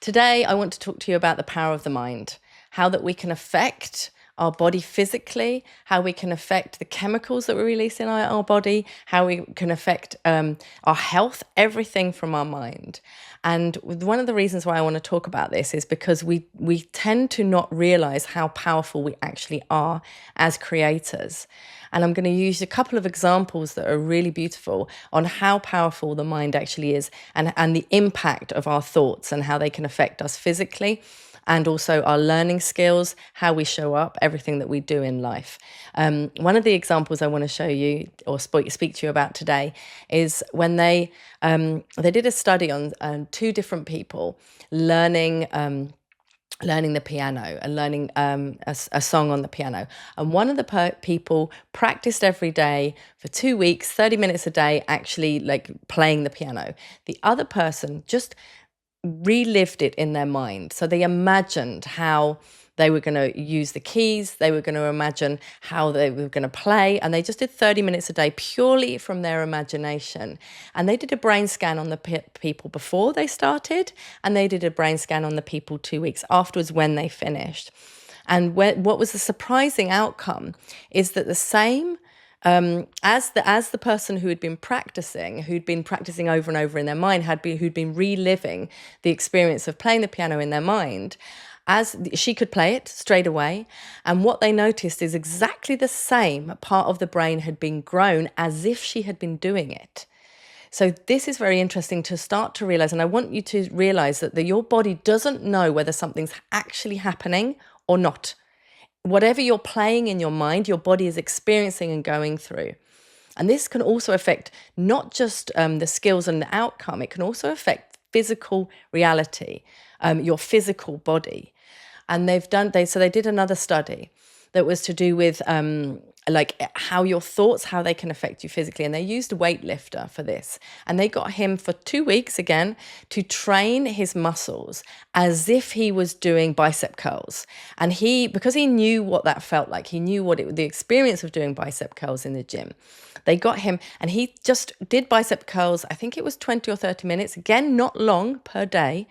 Today, I want to talk to you about the power of the mind, how that we can affect our body physically, how we can affect the chemicals that we release in our body, how we can affect our health, everything from our mind. And one of the reasons why I want to talk about this is because we tend to not realize how powerful we actually are as creators. And I'm going to use a couple of examples that are really beautiful on how powerful the mind actually is, and the impact of our thoughts and how they can affect us physically, and also our learning skills, how we show up, everything that we do in life. One of the examples I want to show you or speak to you about today is when they did a study on two different people learning the piano and learning a song on the piano. And one of the people practiced every day for 2 weeks, 30 minutes a day, actually like playing the piano. The other person just relived it in their mind. So they imagined how they were going to use the keys, they were going to imagine how they were going to play, and they just did 30 minutes a day purely from their imagination. And they did a brain scan on the people before they started, and they did a brain scan on the people 2 weeks afterwards when they finished. And what was the surprising outcome is that the same as the person who'd been practicing over and over in their mind, who'd been reliving the experience of playing the piano in their mind, as she could play it straight away. And what they noticed is exactly the same part of the brain had been grown as if she had been doing it. So this is very interesting to start to realize, and I want you to realize that your body doesn't know whether something's actually happening or not. Whatever you're playing in your mind, your body is experiencing and going through. And this can also affect not just the skills and the outcome, it can also affect physical reality, your physical body. And they did another study that was to do with like how your thoughts, how they can affect you physically. And they used a weightlifter for this. And they got him for 2 weeks again to train his muscles as if he was doing bicep curls. And because he knew what that felt like, he knew the experience of doing bicep curls in the gym. They got him and he just did bicep curls. I think it was 20 or 30 minutes, again, not long per day,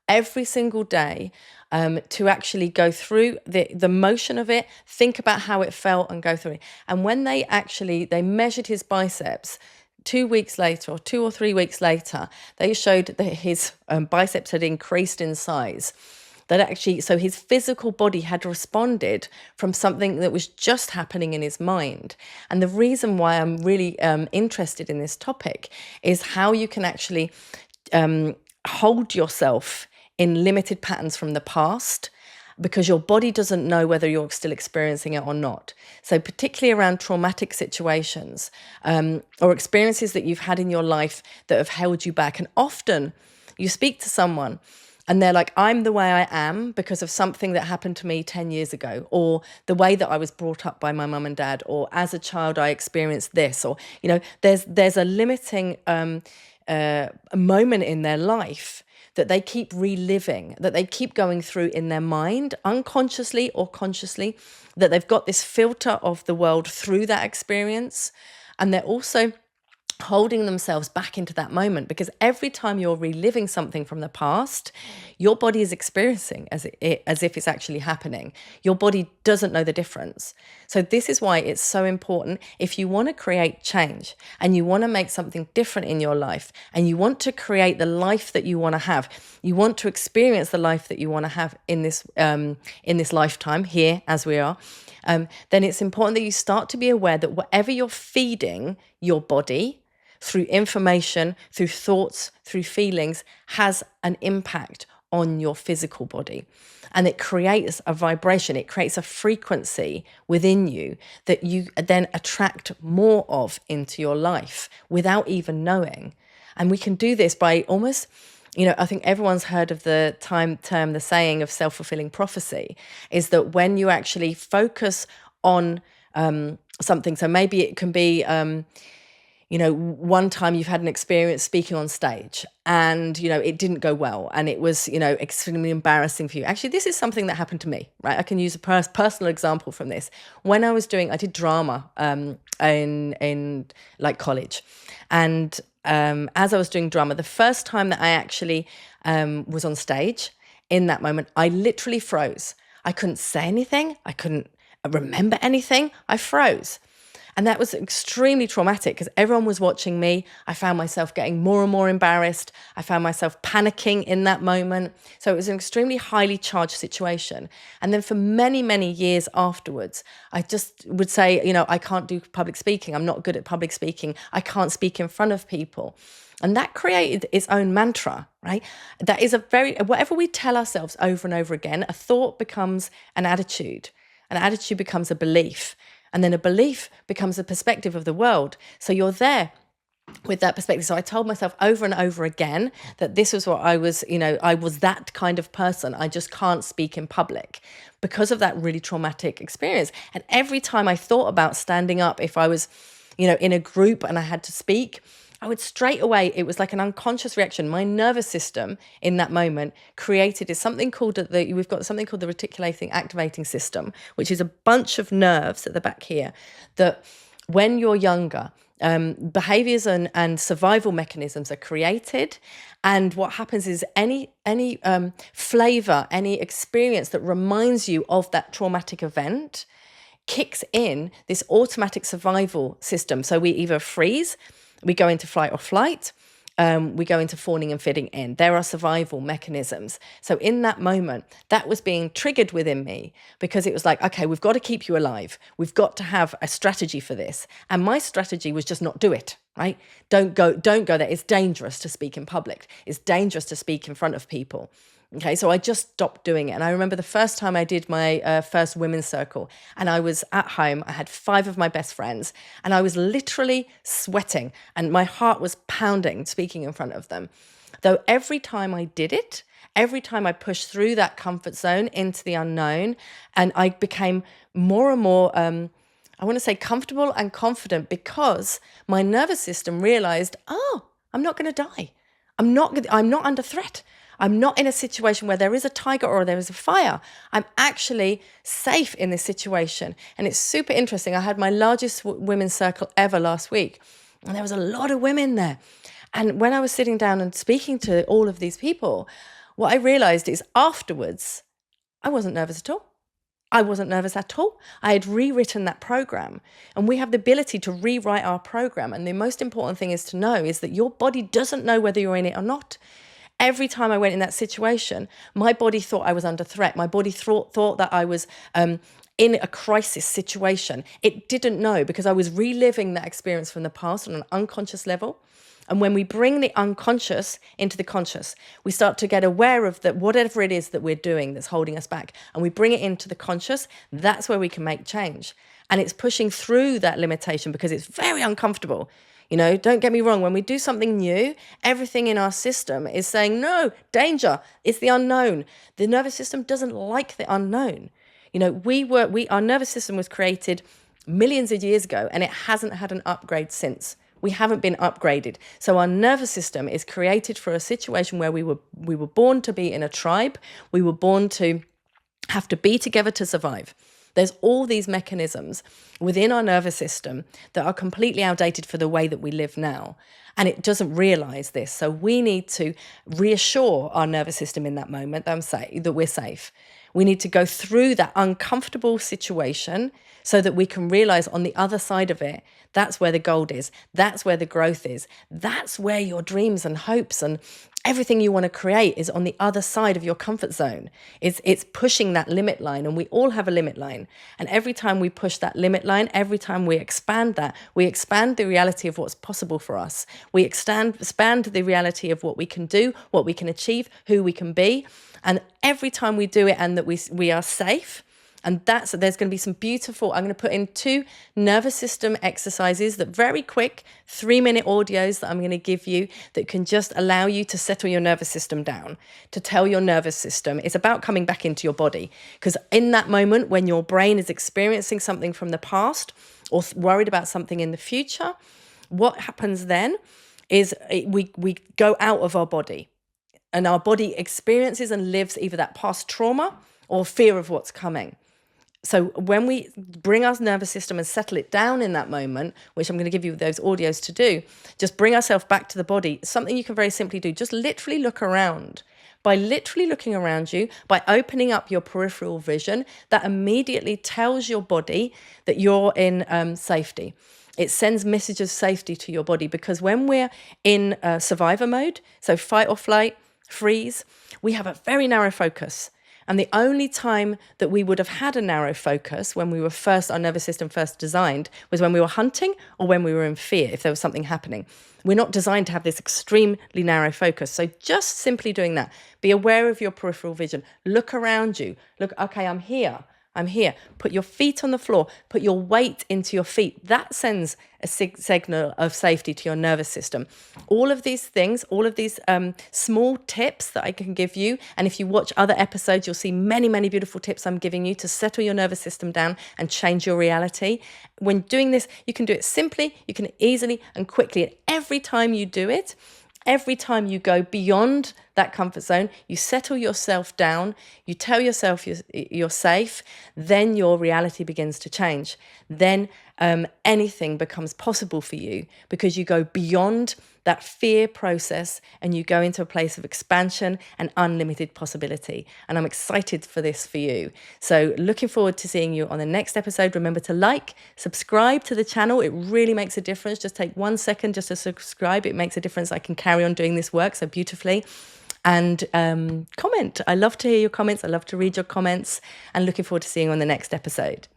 every single day, to actually go through the motion of it, think about how it felt and go through it. And when they measured his biceps 2 weeks later or 2 or 3 weeks later, they showed that his biceps had increased in size. So his physical body had responded from something that was just happening in his mind. And the reason why I'm really interested in this topic is how you can actually hold yourself in limited patterns from the past, because your body doesn't know whether you're still experiencing it or not. So particularly around traumatic situations or experiences that you've had in your life that have held you back. And often you speak to someone and they're like, I'm the way I am because of something that happened to me 10 years ago, or the way that I was brought up by my mum and dad, or as a child I experienced this, or, there's a limiting moment in their life that they keep reliving, that they keep going through in their mind, unconsciously or consciously, that they've got this filter of the world through that experience. And they're also holding themselves back into that moment, because every time you're reliving something from the past, your body is experiencing as if it's actually happening. Your body doesn't know the difference. So this is why it's so important. If you want to create change and you want to make something different in your life, and you want to create the life that you want to have, you want to experience the life that you want to have in this lifetime here as we are, then it's important that you start to be aware that whatever you're feeding your body through information, through thoughts, through feelings, has an impact on your physical body. And it creates a vibration, it creates a frequency within you that you then attract more of into your life without even knowing. And we can do this by almost, I think everyone's heard of the saying of self-fulfilling prophecy, is that when you actually focus on something, so maybe it can be, one time you've had an experience speaking on stage and, it didn't go well and it was, extremely embarrassing for you. Actually, this is something that happened to me, right? I can use a personal example from this. When I did drama in like college, and as I was doing drama, the first time that I actually was on stage, in that moment, I literally froze. I couldn't say anything. I couldn't remember anything. I froze. And that was extremely traumatic because everyone was watching me. I found myself getting more and more embarrassed. I found myself panicking in that moment. So it was an extremely highly charged situation. And then for many, many years afterwards, I just would say, I can't do public speaking. I'm not good at public speaking. I can't speak in front of people. And that created its own mantra, right? That is whatever we tell ourselves over and over again, a thought becomes an attitude becomes a belief. And then a belief becomes a perspective of the world. So you're there with that perspective. So I told myself over and over again that this was what I was, I was that kind of person. I just can't speak in public because of that really traumatic experience. And every time I thought about standing up, if I was, in a group and I had to speak, I would straight away, it was like an unconscious reaction. My nervous system in that moment created something called we've got something called the reticulating activating system, which is a bunch of nerves at the back here that when you're younger, behaviors and survival mechanisms are created. And what happens is any flavor, any experience that reminds you of that traumatic event kicks in this automatic survival system. So we either freeze, we go into fight or flight, we go into fawning and fitting in. There are survival mechanisms. So in that moment, that was being triggered within me because it was like, okay, we've got to keep you alive. We've got to have a strategy for this. And my strategy was just not do it, right? Don't go there. It's dangerous to speak in public. It's dangerous to speak in front of people. Okay, so I just stopped doing it. And I remember the first time I did my first women's circle and I was at home, I had 5 of my best friends and I was literally sweating and my heart was pounding speaking in front of them. Though every time I did it, every time I pushed through that comfort zone into the unknown and I became more and more, I want to say comfortable and confident because my nervous system realized, I'm not going to die. I'm not under threat. I'm not in a situation where there is a tiger or there is a fire. I'm actually safe in this situation. And it's super interesting. I had my largest women's circle ever last week, and there was a lot of women there. And when I was sitting down and speaking to all of these people, what I realized is afterwards, I wasn't nervous at all. I wasn't nervous at all. I had rewritten that program, and we have the ability to rewrite our program. And the most important thing is to know is that your body doesn't know whether you're in it or not. Every time I went in that situation, my body thought I was under threat. My body thought that I was in a crisis situation. It didn't know because I was reliving that experience from the past on an unconscious level. And when we bring the unconscious into the conscious, we start to get aware of that whatever it is that we're doing that's holding us back, and we bring it into the conscious, that's where we can make change. And it's pushing through that limitation because it's very uncomfortable. Don't get me wrong. When we do something new, everything in our system is saying, no, danger. It's the unknown. The nervous system doesn't like the unknown. Our nervous system was created millions of years ago, and it hasn't had an upgrade since. We haven't been upgraded. So our nervous system is created for a situation where we were born to be in a tribe. We were born to have to be together to survive. There's all these mechanisms within our nervous system that are completely outdated for the way that we live now. And it doesn't realize this. So we need to reassure our nervous system in that moment that we're safe. We need to go through that uncomfortable situation so that we can realize on the other side of it, that's where the gold is. That's where the growth is. That's where your dreams and hopes and everything you want to create is on the other side of your comfort zone. It's pushing that limit line, and we all have a limit line. And every time we push that limit line, every time we expand that, we expand the reality of what's possible for us. We expand the reality of what we can do, what we can achieve, who we can be. And every time we do it and that we are safe, and there's going to be some beautiful, I'm going to put in 2 nervous system exercises that very quick 3-minute audios that I'm going to give you that can just allow you to settle your nervous system down, to tell your nervous system it's about coming back into your body. Because in that moment when your brain is experiencing something from the past or worried about something in the future, what happens then is we go out of our body, and our body experiences and lives either that past trauma or fear of what's coming. So when we bring our nervous system and settle it down in that moment, which I'm going to give you those audios to do, just bring ourselves back to the body. Something you can very simply do, just literally look around. By literally looking around you, by opening up your peripheral vision, that immediately tells your body that you're in safety. It sends messages of safety to your body, because when we're in survivor mode, so fight or flight, freeze, we have a very narrow focus. And the only time that we would have had a narrow focus when we were first, our nervous system first designed, was when we were hunting or when we were in fear, if there was something happening. We're not designed to have this extremely narrow focus. So just simply doing that, be aware of your peripheral vision. Look around you. Look, okay, I'm here. I'm here. Put your feet on the floor. Put your weight into your feet. That sends a signal of safety to your nervous system. All of these things, all of these small tips that I can give you. And if you watch other episodes, you'll see many, many beautiful tips I'm giving you to settle your nervous system down and change your reality. When doing this, you can do it simply, you can easily and quickly. And every time you do it, every time you go beyond that comfort zone, you settle yourself down, you tell yourself you're safe, then your reality begins to change. Then anything becomes possible for you, because you go beyond that fear process and you go into a place of expansion and unlimited possibility. And I'm excited for this for you. So looking forward to seeing you on the next episode. Remember to like, subscribe to the channel. It really makes a difference. Just take 1 second just to subscribe. It makes a difference. I can carry on doing this work so beautifully. And comment. I love to hear your comments. I love to read your comments, and looking forward to seeing you on the next episode.